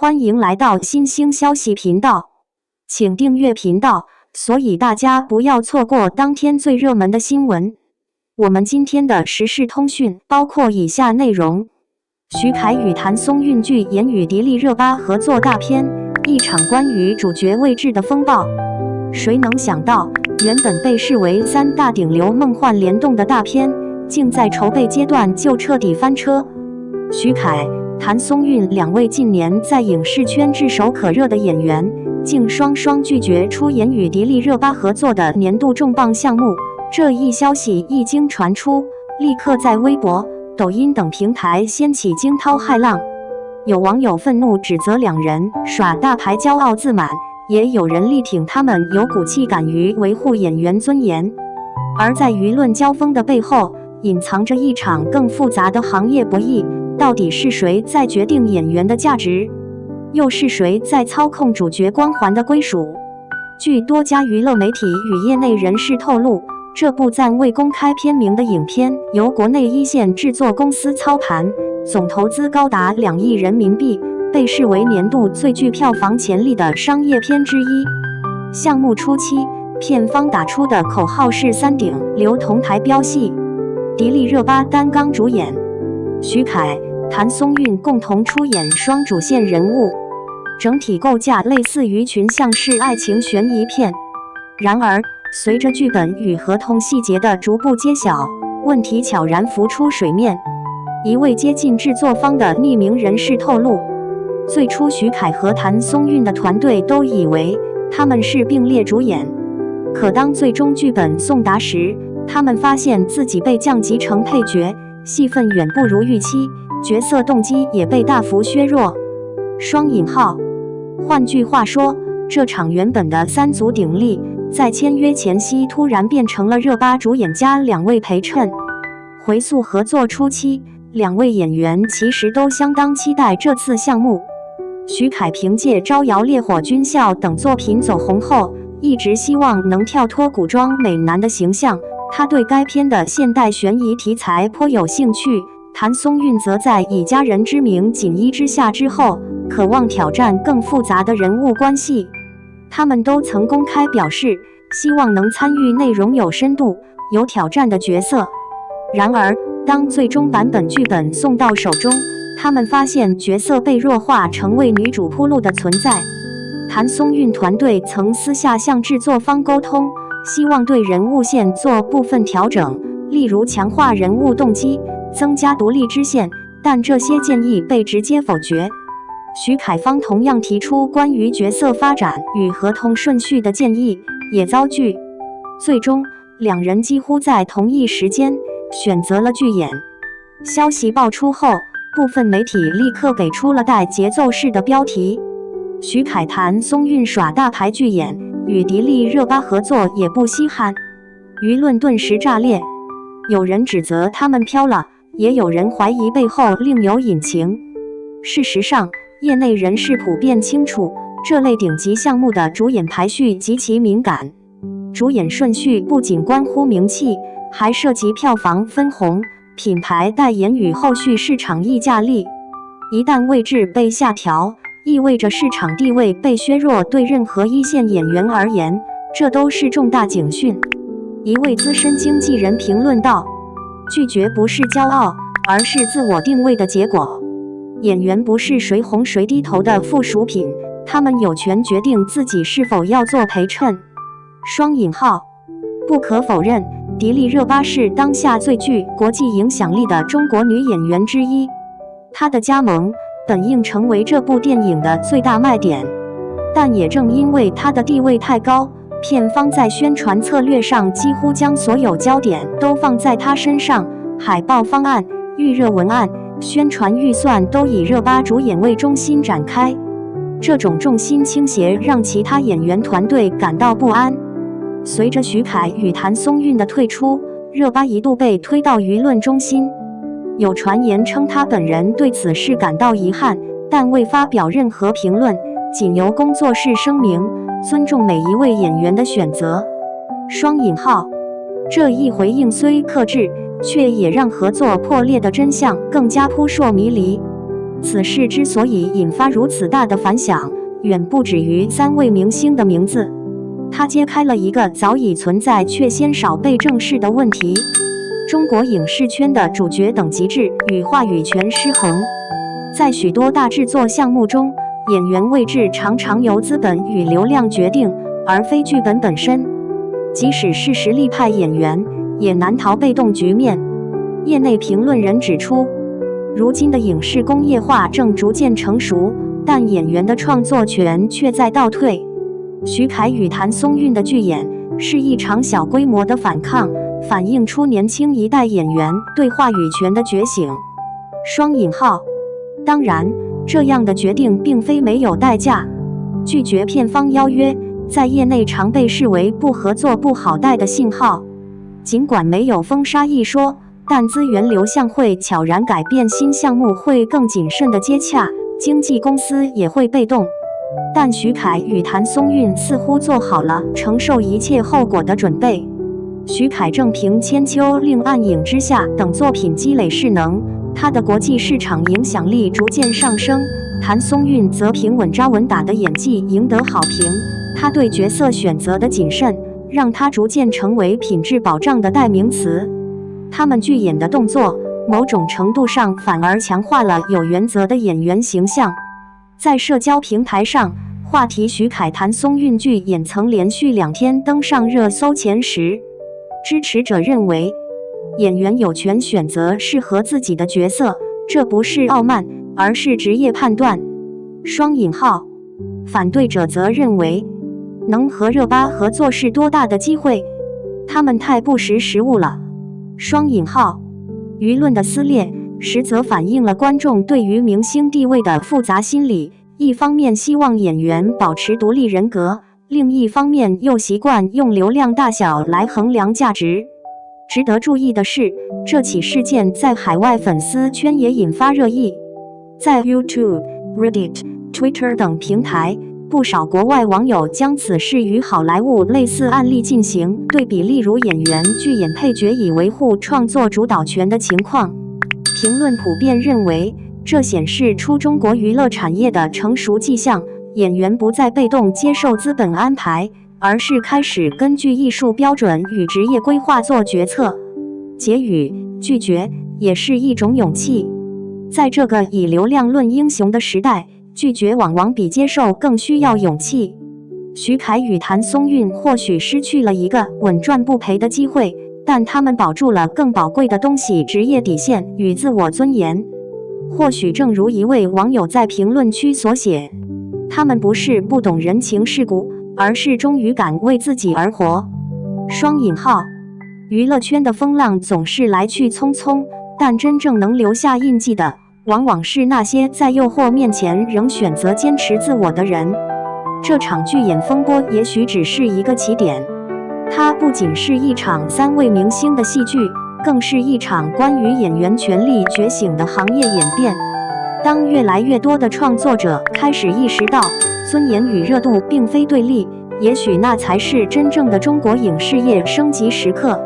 欢迎来到新兴消息频道，请订阅频道，所以大家不要错过当天最热门的新闻。我们今天的时事通讯包括以下内容：徐凯与谭松韵剧演与迪丽热巴合作大片，一场关于主角位置的风暴。谁能想到，原本被视为三大顶流梦幻联动的大片，竟在筹备阶段就彻底翻车。徐凯、谭松韵两位近年在影视圈炙手可热的演员，竟双双拒绝出演与迪丽热巴合作的年度重磅项目。这一消息一经传出，立刻在微博、抖音等平台掀起惊涛骇浪。有网友愤怒指责两人耍大牌、骄傲自满，也有人力挺他们有骨气、敢于维护演员尊严。而在舆论交锋的背后，隐藏着一场更复杂的行业博弈。到底是谁在决定演员的价值？又是谁在操控主角光环的归属？据多家娱乐媒体与业内人士透露，这部暂未公开片名的影片由国内一线制作公司操盘，总投资高达2亿人民币，被视为年度最具票房潜力的商业片之一。项目初期，片方打出的口号是3顶流同台飙戏，迪丽热巴担纲主演，徐凯、谭松韵共同出演双主线人物，整体构架类似于群像式爱情悬疑片。然而，随着剧本与合同细节的逐步揭晓，问题悄然浮出水面。一位接近制作方的匿名人士透露，最初徐凯和谭松韵的团队都以为他们是并列主演，可当最终剧本送达时，他们发现自己被降级成配角，戏份远不如预期，角色动机也被大幅削弱。换句话说，这场原本的3足鼎立，在签约前夕突然变成了热巴主演加2位陪衬。回溯合作初期，两位演员其实都相当期待这次项目。徐凯凭借《招摇烈火》《军校》等作品走红后，一直希望能跳脱古装美男的形象，他对该片的现代悬疑题材颇有兴趣。谭松韵则在以家人之名锦衣之下之后，渴望挑战更复杂的人物关系。他们都曾公开表示，希望能参与内容有深度、有挑战的角色。然而，当最终版本剧本送到手中，他们发现角色被弱化成为女主铺路的存在。谭松韵团队曾私下向制作方沟通，希望对人物线做部分调整，例如强化人物动机，增加独立支线，但这些建议被直接否决。徐凯方同样提出关于角色发展与合同顺序的建议，也遭拒。最终，两人几乎在同一时间选择了拒演。消息爆出后，部分媒体立刻给出了带节奏式的标题：徐凯谭松韵耍大牌拒演，与迪丽热巴合作也不稀罕。舆论顿时炸裂，有人指责他们飘了，也有人怀疑背后另有隐情。事实上，业内人士普遍清楚，这类顶级项目的主演排序极其敏感。主演顺序不仅关乎名气，还涉及票房分红、品牌代言与后续市场溢价力。一旦位置被下调，意味着市场地位被削弱，对任何一线演员而言，这都是重大警讯。一位资深经纪人评论道：拒绝不是骄傲，而是自我定位的结果。演员不是谁红谁低头的附属品，他们有权决定自己是否要做陪衬。不可否认，迪丽热巴是当下最具国际影响力的中国女演员之一，她的加盟本应成为这部电影的最大卖点。但也正因为她的地位太高，片方在宣传策略上几乎将所有焦点都放在她身上，海报方案、预热文案、宣传预算都以热巴主演为中心展开。这种重心倾斜让其他演员团队感到不安。随着徐凯与谭松韵的退出，热巴一度被推到舆论中心。有传言称她本人对此事感到遗憾，但未发表任何评论，仅由工作室声明尊重每一位演员的选择。这一回应虽克制，却也让合作破裂的真相更加扑朔迷离。此事之所以引发如此大的反响，远不止于3位明星的名字，它揭开了一个早已存在却鲜少被正视的问题：中国影视圈的主角等级制与话语权失衡。在许多大制作项目中，演员位置常常由资本与流量决定，而非剧本本身。即使是实力派演员，也难逃被动局面。业内评论人指出，如今的影视工业化正逐渐成熟，但演员的创作权却在倒退。徐凯与谭松韵的剧演是一场小规模的反抗，反映出年轻一代演员对话语权的觉醒。双引号。当然，这样的决定并非没有代价。拒绝片方邀约，在业内常被视为不合作不好带的信号。尽管没有封杀一说，但资源流向会悄然改变，新项目会更谨慎地接洽，经纪公司也会被动。但徐凯与谭松韵似乎做好了承受一切后果的准备。徐凯正凭《千秋令》《暗影之下》等作品积累势能，他的国际市场影响力逐渐上升。谭松韵则凭稳扎稳打的演技赢得好评，他对角色选择的谨慎，让他逐渐成为品质保障的代名词。他们剧演的动作，某种程度上反而强化了有原则的演员形象。在社交平台上，话题徐凯谭松韵剧演曾连续2天登上热搜前10。支持者认为，演员有权选择适合自己的角色，这不是傲慢，而是职业判断。双引号。反对者则认为，能和热巴合作是多大的机会，他们太不识时务了。双引号。舆论的撕裂，实则反映了观众对于明星地位的复杂心理，一方面希望演员保持独立人格，另一方面又习惯用流量大小来衡量价值。值得注意的是，这起事件在海外粉丝圈也引发热议。在 YouTube、Reddit、Twitter 等平台，不少国外网友将此事与好莱坞类似案例进行对比，例如演员拒演配角以维护创作主导权的情况。评论普遍认为，这显示出中国娱乐产业的成熟迹象，演员不再被动接受资本安排，而是开始根据艺术标准与职业规划做决策。结语：拒绝也是一种勇气。在这个以流量论英雄的时代，拒绝往往比接受更需要勇气。徐凯与谭松韵或许失去了一个稳赚不赔的机会，但他们保住了更宝贵的东西：职业底线与自我尊严。或许正如一位网友在评论区所写，他们不是不懂人情世故，而是终于敢为自己而活。双引号。娱乐圈的风浪总是来去匆匆，但真正能留下印记的，往往是那些在诱惑面前仍选择坚持自我的人。这场拒演风波也许只是一个起点，它不仅是一场3位明星的戏剧，更是一场关于演员权力觉醒的行业演变。当越来越多的创作者开始意识到尊严与热度并非对立，也许那才是真正的中国影视业升级时刻。